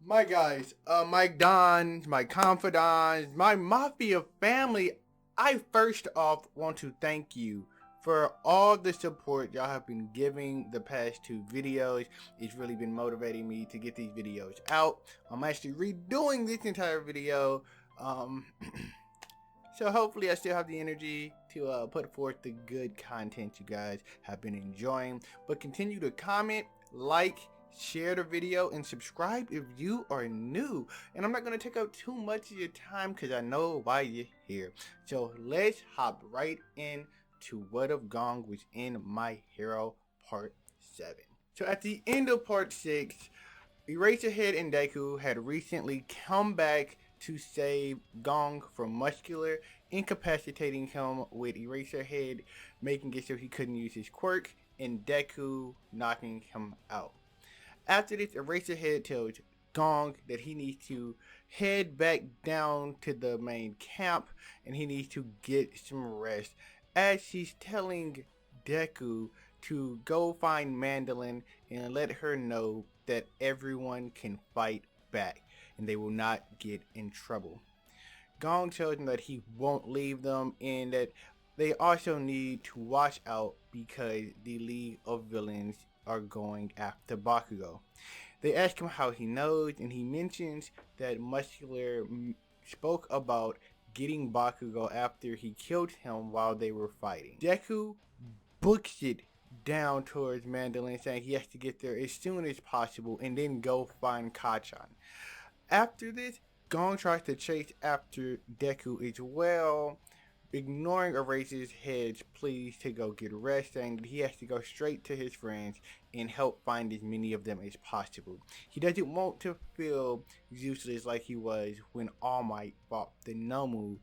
My guys, my Dons, my confidants, my Mafia family, I first off want to thank you for all the support y'all have been giving the past two videos. It's really been motivating me to get these videos out. I'm actually redoing this entire video. Um, so hopefully I still have the energy to put forth the good content you guys have been enjoying. But continue to comment, like, share the video, and subscribe if you are new. And I'm not going to take up too much of your time because I know why you're here. So let's hop right in to What of Gong was in My Hero Part 7. So at the end of Part 6, Eraserhead and Deku had recently come back to save Gong from Muscular, incapacitating him with Eraserhead, making it so he couldn't use his quirk, and Deku knocking him out. After this, Eraserhead tells Gong that he needs to head back down to the main camp and he needs to get some rest, as she's telling Deku to go find Mandolin and let her know that everyone can fight back and they will not get in trouble. Gong tells them that he won't leave them and that they also need to watch out because the League of Villains are going after Bakugo. They ask him how he knows, and he mentions that Muscular spoke about getting Bakugo after he killed him while they were fighting. Deku books it down towards Mandolin, saying he has to get there as soon as possible and then go find Kacchan. After this, Gon tries to chase after Deku as well, ignoring Eraserhead's pleas to go get rest, saying that he has to go straight to his friends and help find as many of them as possible. He doesn't want to feel useless like he was when All Might fought the Nomu,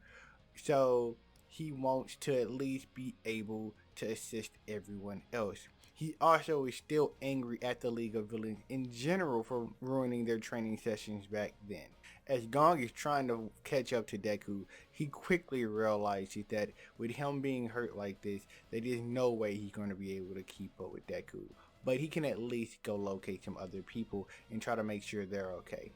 so he wants to at least be able to assist everyone else. He also is still angry at the League of Villains in general for ruining their training sessions back then. As Gong is trying to catch up to Deku, he quickly realizes that with him being hurt like this, there is no way he's going to be able to keep up with Deku. But he can at least go locate some other people and try to make sure they're okay.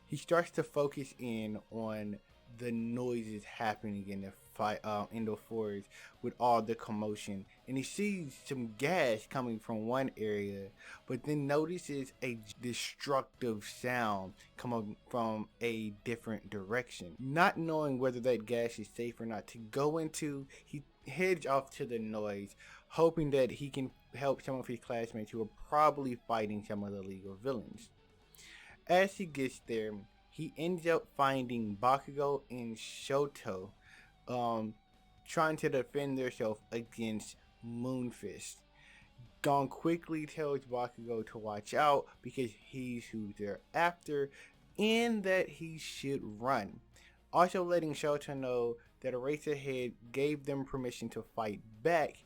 He starts to focus in on the noises happening in the fight in the forest with all the commotion, and he sees some gas coming from one area, but then notices a destructive sound coming from a different direction. Not knowing whether that gas is safe or not to go into, he heads off to the noise, hoping that he can help some of his classmates who are probably fighting some of the League of Villains. As he gets there, he ends up finding Bakugo and Shoto um, trying to defend themselves against Moonfist. Gon quickly tells Bakugo to watch out because he's who they're after and that he should run. Also letting Shoto know that Eraserhead gave them permission to fight back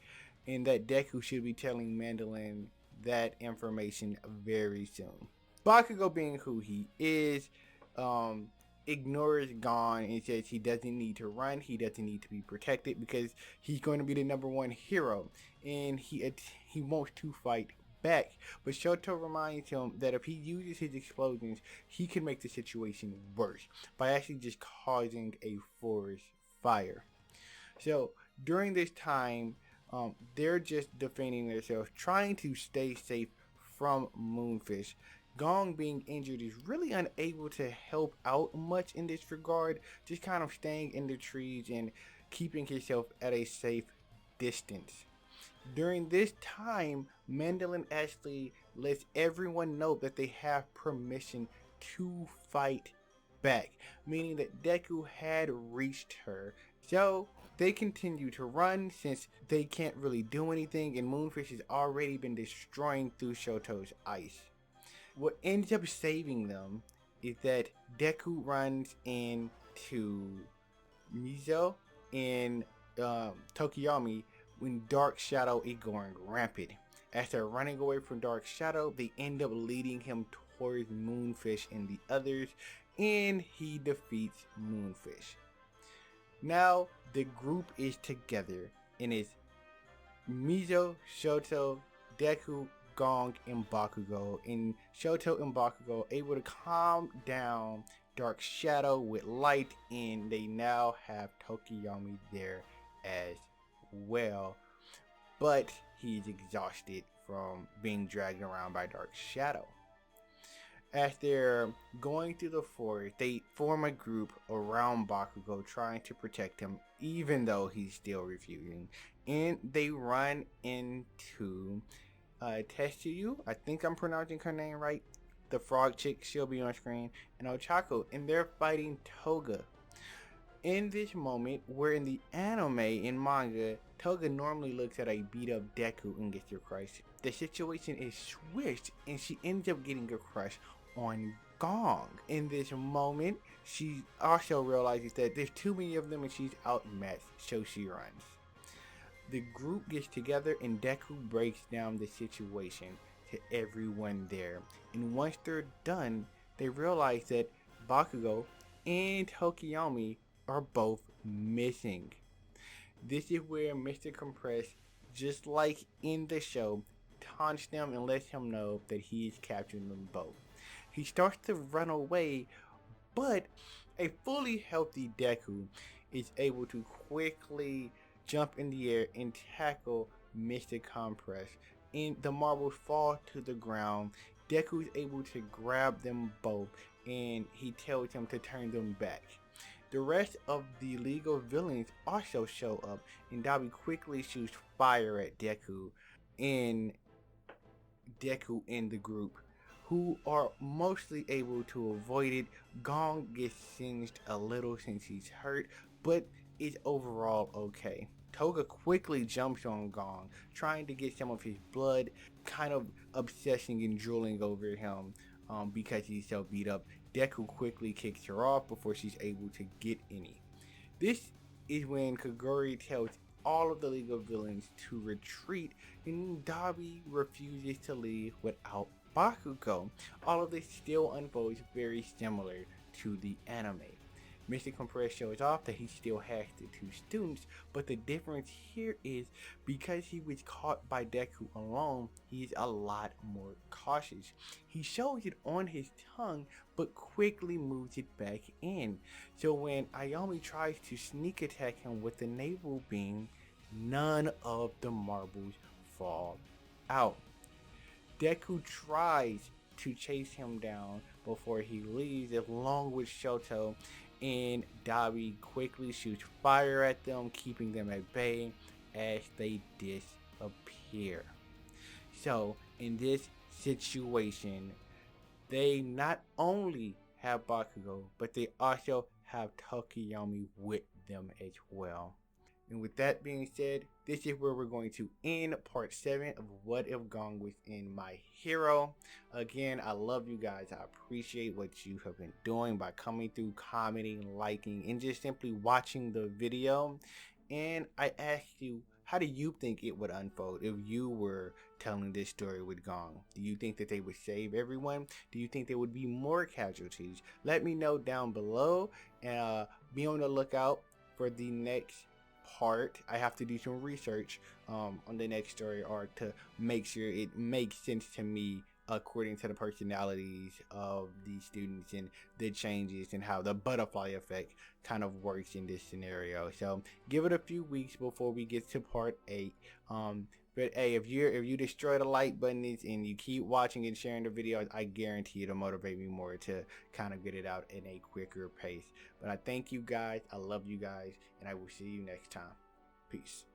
and that Deku should be telling Mandolin that information very soon. Bakugo, being who he is, um, ignores Gon and says he doesn't need to run, he doesn't need to be protected because he's going to be the number one hero, and he wants to fight back. But Shoto reminds him that if he uses his explosions, he can make the situation worse by actually just causing a forest fire. So during this time, they're just defending themselves, trying to stay safe from Moonfish. Gong, being injured, is really unable to help out much in this regard, just kind of staying in the trees and keeping himself at a safe distance. During this time, Mandolin actually lets everyone know that they have permission to fight back, meaning that Deku had reached her. So they continue to run since they can't really do anything, and Moonfish has already been destroying through Shoto's ice. What ends up saving them is that Deku runs into Mizo and Tokiyomi when Dark Shadow is going rampant. As they're running away from Dark Shadow, they end up leading him towards Moonfish and the others, and he defeats Moonfish. Now the group is together and it's Mizo, Shoto, Deku, Gong and Bakugo, and Shoto and Bakugo able to calm down Dark Shadow with light, and they now have Tokiyomi there as well. But he's exhausted from being dragged around by Dark Shadow. As they're going through the forest, they form a group around Bakugo trying to protect him, even though he's still refusing. And they run into Tetsuyu, I think I'm pronouncing her name right, the frog chick, she'll be on screen, and Ochako, and they're fighting Toga. In this moment, where in the anime and manga, Toga normally looks at a beat up Deku and gets her crush. The situation is switched, and she ends up getting a crush on Gong. In this moment, she also realizes that there's too many of them and she's outmatched, so she runs. The group gets together and Deku breaks down the situation to everyone there. And once they're done, they realize that Bakugo and Tokiyomi are both missing. This is where Mr. Compress, just like in the show, taunts them and lets him know that he is capturing them both. He starts to run away, but a fully healthy Deku is able to quickly jump in the air and tackle Mr. Compress, and the marbles fall to the ground. Deku is able to grab them both, and he tells him to turn them back. The rest of the League of Villains also show up, and Dabi quickly shoots fire at Deku and the group, who are mostly able to avoid it. Gong gets singed a little since he's hurt, but is overall okay. Toga quickly jumps on Gong, trying to get some of his blood, kind of obsessing and drooling over him because he's so beat up. Deku quickly kicks her off before she's able to get any. This is when Kagori tells all of the League of Villains to retreat, and Dabi refuses to leave without Bakugo. All of this still unfolds very similar to the anime. Mr. Compress shows off that he still has the two students, but the difference here is because he was caught by Deku alone, he's a lot more cautious. He shows it on his tongue, but quickly moves it back in. So when Ayami tries to sneak attack him with the naval beam, none of the marbles fall out. Deku tries to chase him down before he leaves along with Shoto, and Dabi quickly shoots fire at them, keeping them at bay as they disappear. So in this situation, they not only have Bakugo, but they also have Tokiyomi with them as well. And with that being said, this is where we're going to end part 7 of What If Gong was in My Hero. Again, I love you guys. I appreciate what you have been doing by coming through, commenting, liking, and just simply watching the video. And I asked you, how do you think it would unfold if you were telling this story with Gong? Do you think that they would save everyone? Do you think there would be more casualties? Let me know down below, and be on the lookout for the next part. I have to do some research on the next story arc to make sure it makes sense to me according to the personalities of the students and the changes and how the butterfly effect kind of works in this scenario. So give it a few weeks before we get to part 8. But hey, if you destroy the like buttons and you keep watching and sharing the videos, I guarantee it'll motivate me more to kind of get it out in a quicker pace. But I thank you guys, I love you guys, and I will see you next time. Peace.